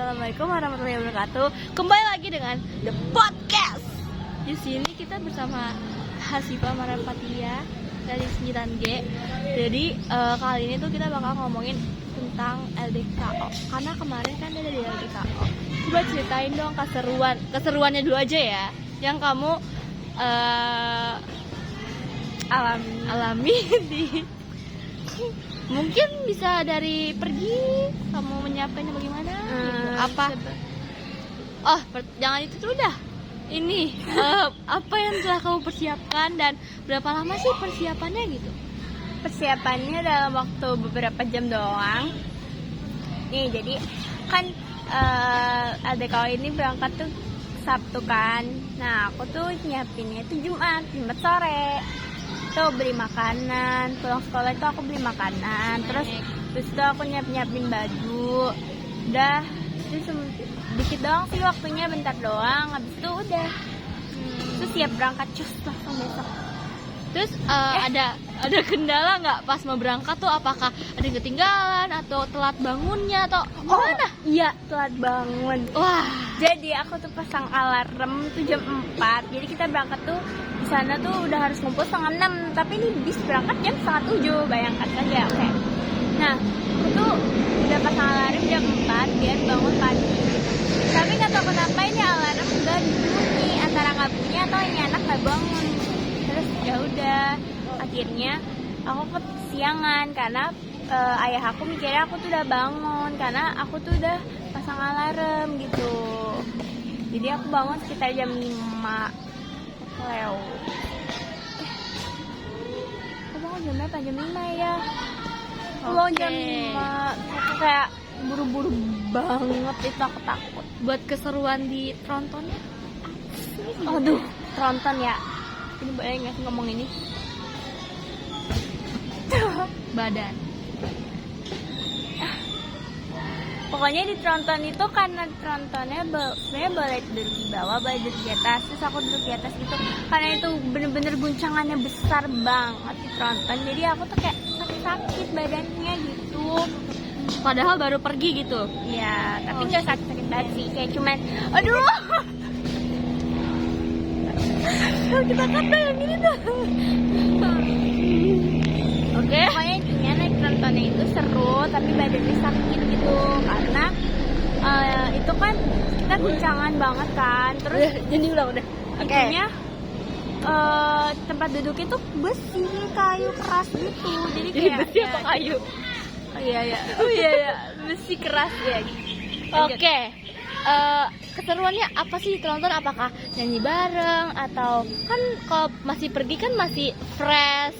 Assalamualaikum warahmatullahi wabarakatuh. Kembali lagi dengan The Podcast. Di sini kita bersama Hasifah Marapatia dari 9G. Jadi kali ini tuh kita bakal ngomongin tentang LDKO. Karena kemarin kan dia dari LDKO. Coba ceritain dong keseruannya dulu aja ya. Yang kamu alami di mungkin bisa dari pergi kamu menyiapkannya bagaimana gitu. Apa jangan itu dulu dah. Ini apa yang telah kamu persiapkan dan berapa lama sih persiapannya gitu? Persiapannya dalam waktu beberapa jam doang. Nih jadi kan LDKO ini berangkat tuh Sabtu kan. Nah aku tuh nyiapinnya itu Jumat sore. Tuh beli makanan, pulang sekolah itu aku beli makanan, terus itu aku nyiapin baju, udah terus dikit doang sih waktunya, bentar doang, habis itu udah terus siap berangkat cus langsung besok. Terus ada kendala nggak pas mau berangkat tuh? Apakah ada yang ketinggalan atau telat bangunnya atau gimana? Iya telat bangun. Wah, jadi aku tuh pasang alarm tuh jam 4. Jadi kita berangkat tuh di sana tuh udah harus ngumpul 5:30. Tapi ini bis berangkat jam 6:30. Bayangkan saja, oke. Nah, aku tuh udah pasang alarm jam 4 biar bangun pagi. Tapi nggak tahu kenapa ini alarm nggak bunyi, antara nggak bunyi atau ini anak nggak bangun. Terus ya udah, akhirnya aku kesiangan karena ayah aku mikirnya aku tuh udah bangun karena aku tuh udah pasang alarm gitu. Jadi aku bangun sekitar jam 5 lewat. Aku bangun jam berapa? Jam 5 ya. Aku bangun jam 5. Aku kayak buru-buru banget, itu aku takut. buat keseruan di trontonnya. Aduh, tronton ya. Ini boleh nggak sih ngomong ini? Badan. Pokoknya di tronton itu karena trontonnya sebenarnya boleh duduk di bawah, boleh duduk di atas. Terus aku duduk di atas gitu karena itu bener-bener guncangannya besar banget di tronton. Jadi aku tuh kayak sakit badannya gitu. Padahal baru pergi gitu. Ya, tapi nggak sakit-sakit banget sih. Kayak cuman, aduh. Kita kata yang ini tuh. Oke. Pokoknya intinya naik trontonnya itu seru, tapi badannya sakit gitu karena itu kan kita guncangan banget kan. Terus Jadi ulang udah. intinya tempat duduknya tuh besi, kayu keras gitu. Jadi Jadi kayak besi apa kayu? Oh iya, besi keras ya. Oke. Keseruannya apa sih di tronton? Apakah nyanyi bareng atau kan kalau masih pergi kan masih fresh,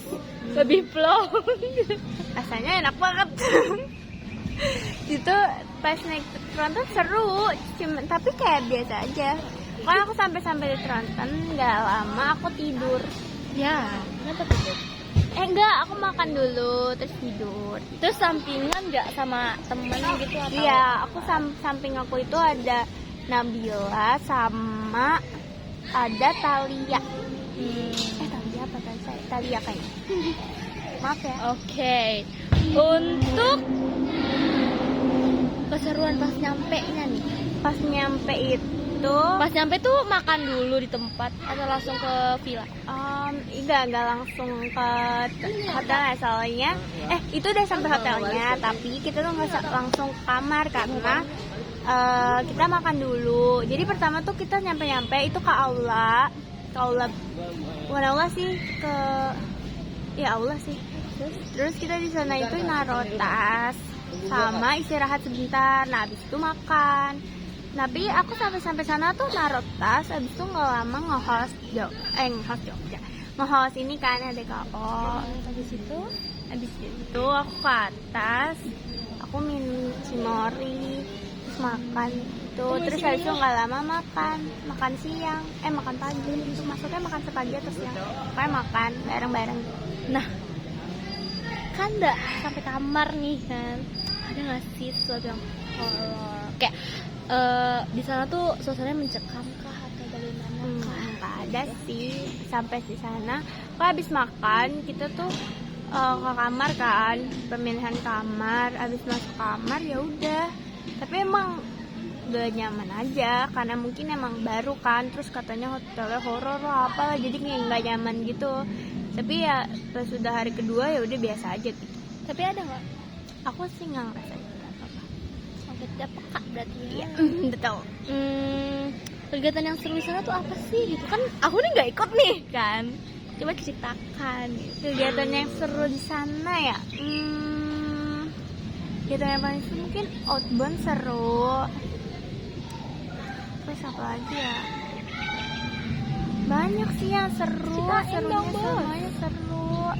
lebih plong. Rasanya enak banget. Itu pas naik tronton seru, tapi kayak biasa aja. Kalau aku sampai di tronton nggak lama aku tidur. Ya, kenapa tuh? Enggak, aku makan dulu terus tidur. Terus sampingan nggak sama temen gitu atau? Iya, aku samping aku itu ada Nabila sama ada Talia. Talia apa tadi saya? Talia kayaknya. Maaf ya. Oke. Untuk keseruan pas nyampe nya nih. Pas nyampe Pas nyampe tuh makan dulu di tempat atau langsung ke villa? enggak langsung ke hotel ya, soalnya itu udah sampai hotelnya, tapi kita tuh nggak langsung ke kamar karena kita makan dulu. Jadi pertama tuh kita nyampe itu ke aula bukan aula sih, aula sih. Terus kita di sana itu naruh tas sama istirahat sebentar. Nah habis itu makan. Tapi aku sampai sana tuh naruh tas, abis itu nggak lama nge-host Jogja. Nge-host ini kan LDKO. Abis itu aku ke atas, aku minum cimori, terus makan tuh. Terus habis itu nggak lama makan siang, makan pagi. Itu maksudnya makan sepagi atau siang. Pokoknya makan bareng-bareng. Nah, kan nggak sampai kamar nih kan? Ada nggak sih sesuatu yang horor? Kayak di sana tuh suasananya mencekam kah atau bagaimana? Nggak ada sih sampai di sana. Kalau habis makan kita tuh ke kamar kan, pemilihan kamar. Habis masuk kamar ya udah. Tapi emang gak nyaman aja karena mungkin emang baru kan, terus katanya hotelnya horor lah apalah, jadi kayak nggak nyaman gitu. Tapi ya pas sudah hari kedua ya udah biasa aja gitu. Tapi ada nggak? Aku sih nggak ngerasain apa-apa. Sampai tidak peka berarti ya. Betul. Kegiatan yang seru di sana tuh apa sih gitu kan? Aku nih nggak ikut nih kan. Coba ceritakan. Gitu. Kegiatan yang seru di sana ya. Kegiatan yang paling seru mungkin outbound seru. Terus apa lagi ya? Banyak sih yang seru. Ceritain dong, Bos. Semuanya seru.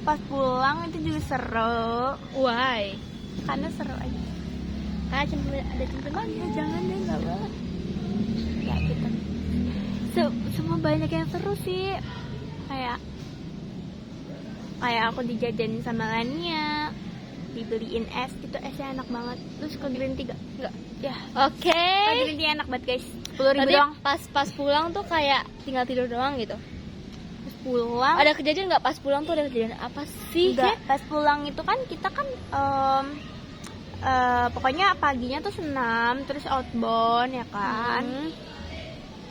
Pas pulang itu juga seru. Why? Karena seru aja. Ada cemperan Ya jangan deh, nggak boleh. Ya gitu. Semua banyak yang seru sih. Kayak aku dijajanin sama Lania, dibeliin es, itu esnya enak banget. Terus ke green tea enggak? Ya, Oke. ke green tea enak banget guys. 10.000 Tadi doang. pas pulang tuh kayak tinggal tidur doang gitu. Terus pulang. Ada kejadian nggak pas pulang tuh, ada kejadian apa sih? Enggak, pas pulang itu kan kita kan pokoknya paginya tuh senam, terus outbound ya kan.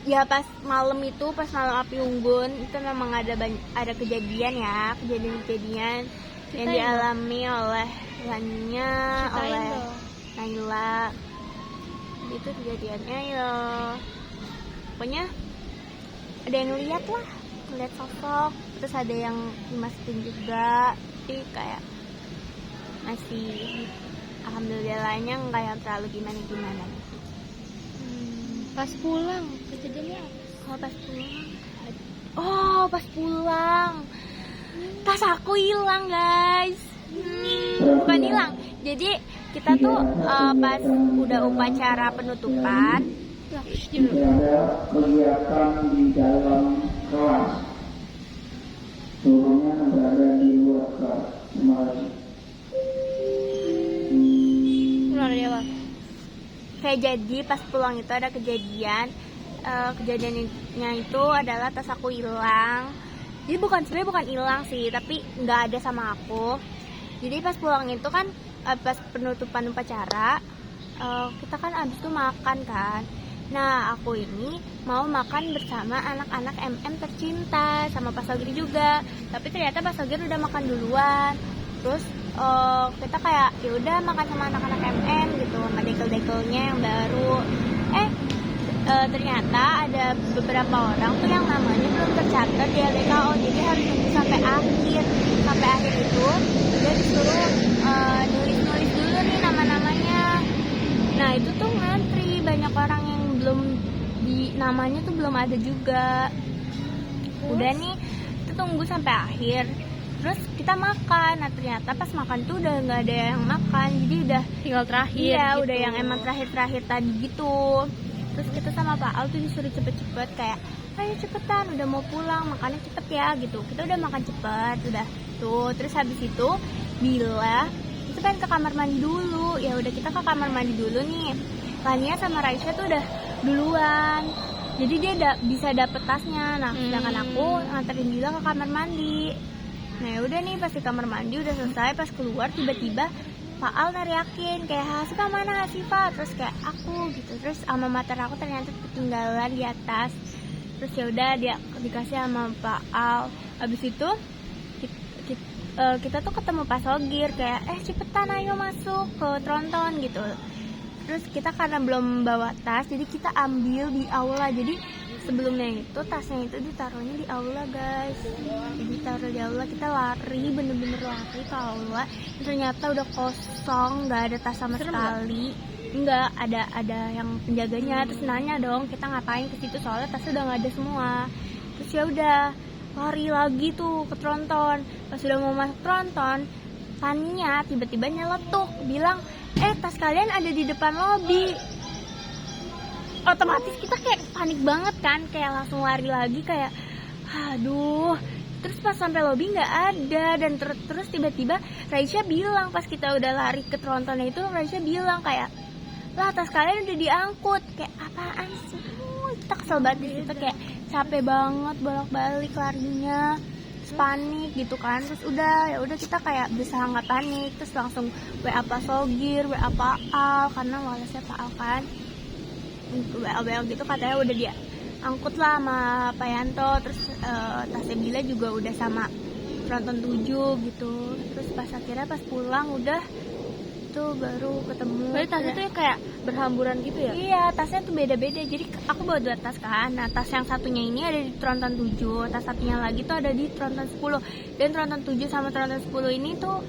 Ya pas malam api unggun itu memang ada kejadian yang Ceritain dialami oleh Lania, Ceritain oleh dong. Naila. Itu kejadiannya ya pokoknya ada yang ngeliat sosok, terus ada yang dimasukin juga, tapi kayak masih alhamdulillahnya nggak yang terlalu gimana Pas pulang kejadiannya apa? Pas pulang tas aku hilang guys. Bukan hilang, jadi kita tuh pas udah upacara penutupan tidak ada kegiatan di dalam kelas, seluruhnya berada di luar kelas kemarin. Keluar dari apa? kayak jadi pas pulang itu ada kejadiannya itu adalah tas aku hilang. Jadi sebenarnya bukan hilang sih, tapi nggak ada sama aku. Jadi pas pulang itu kan pas penutupan upacara, kita kan abis itu makan kan. Nah aku ini mau makan bersama anak-anak MM tercinta sama Pak Sogir juga, tapi ternyata Pak Sogir udah makan duluan. Terus kita kayak ya udah makan sama anak-anak MM gitu, sama dekel-dekelnya yang baru. Ternyata ada beberapa orang tuh yang namanya belum tercatat di LDKO, jadi harus nunggu sampai akhir itu udah disuruh nulis dulu nih nama-namanya. Nah itu tuh ngantri banyak orang yang belum namanya tuh belum ada juga. Udah nih kita tunggu sampai akhir, terus kita makan. Nah ternyata pas makan tuh udah nggak ada yang makan, jadi udah Tinggal terakhir. iya gitu. udah yang emang terakhir tadi gitu. Terus kita sama Pak Al tuh disuruh cepet-cepet, kayak ayo cepetan udah mau pulang, makannya cepet ya gitu. Kita udah makan cepet, udah tuh. Terus habis itu Bila kita pengen ke kamar mandi dulu, ya udah kita ke kamar mandi dulu nih. Lania sama Raisya tuh udah duluan, jadi dia bisa dapet tasnya. Nah sedangkan aku nganterin Bila ke kamar mandi. Nah udah nih pas di kamar mandi udah selesai, pas keluar tiba-tiba Pak Al nariakin kayak Hasifa mana Hasifa, terus kayak aku gitu. Terus alma mater aku ternyata ketinggalan di atas. Terus ya udah dia dikasih sama Pak Al. Habis itu kita tuh ketemu Pak Sogir kayak cepetan ayo masuk ke tronton gitu. Terus kita karena belum bawa tas, jadi kita ambil di aula. Jadi sebelumnya itu tasnya itu ditaruhnya di aula guys. Jadi taruh di aula, kita lari, bener-bener lari ke aula. Ternyata udah kosong, nggak ada tas sama sekali. Enggak ada yang penjaganya. Terus nanya dong kita ngapain ke situ, soalnya tasnya udah nggak ada semua. Terus ya udah lari lagi tuh ke tronton. Pas udah mau masuk tronton, Tania tiba-tiba nyeletuk bilang tas kalian ada di depan lobi. Otomatis kita kayak panik banget kan, kayak langsung lari lagi kayak aduh. Terus pas sampai lobi nggak ada, dan terus tiba-tiba Raisya bilang pas kita udah lari ke trontonnya itu, Raisya bilang kayak lah tas kalian udah diangkut. Kayak apaan sih, kita kesel banget di situ, kayak capek banget bolak-balik larinya. Terus terus panik gitu kan, terus udah kita kayak berusaha nggak panik, terus langsung WA Pak Sogir, WA Pak Al, karena walesnya Pak Al kan, WA gitu katanya udah dia angkut lah sama Pak Yanto, terus tasnya Bila juga udah sama Tronton 7 gitu, terus pas akhirnya pas pulang udah itu baru ketemu. Berarti tasnya tuh kayak berhamburan gitu ya? Iya, tasnya tuh beda-beda. Jadi aku bawa 2 tas kan. Nah, tas yang satunya ini ada di Tronton 7, tas satunya lagi tuh ada di Tronton 10. Dan Tronton 7 sama Tronton 10 ini tuh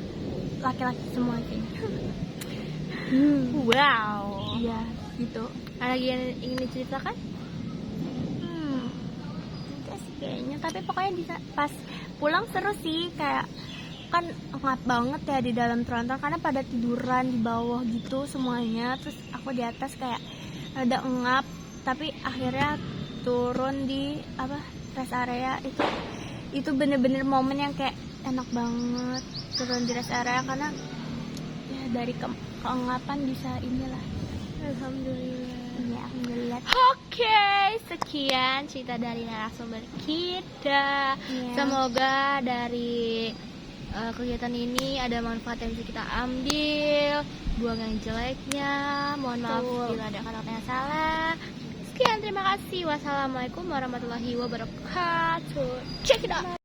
laki-laki semua kayaknya. Wow. Iya, gitu. Ada lagi yang ingin diceritakan? Enggak sih kayaknya, tapi pokoknya bisa pas pulang seru sih, kayak kan ngap banget ya di dalam Tronton karena pada tiduran di bawah gitu semuanya, terus aku di atas kayak ada ngap, tapi akhirnya turun di rest area. Itu bener-bener momen yang kayak enak banget turun di rest area, karena ya dari keengapan bisa inilah. Alhamdulillah. Ya, alhamdulillah. Oke, sekian cerita dari narasumber kita. Iya. Semoga dari kegiatan ini ada manfaat yang bisa kita ambil, buang yang jeleknya, mohon maaf bila ada kata-kata yang salah. Sekian, terima kasih. Wassalamualaikum warahmatullahi wabarakatuh. Check it out.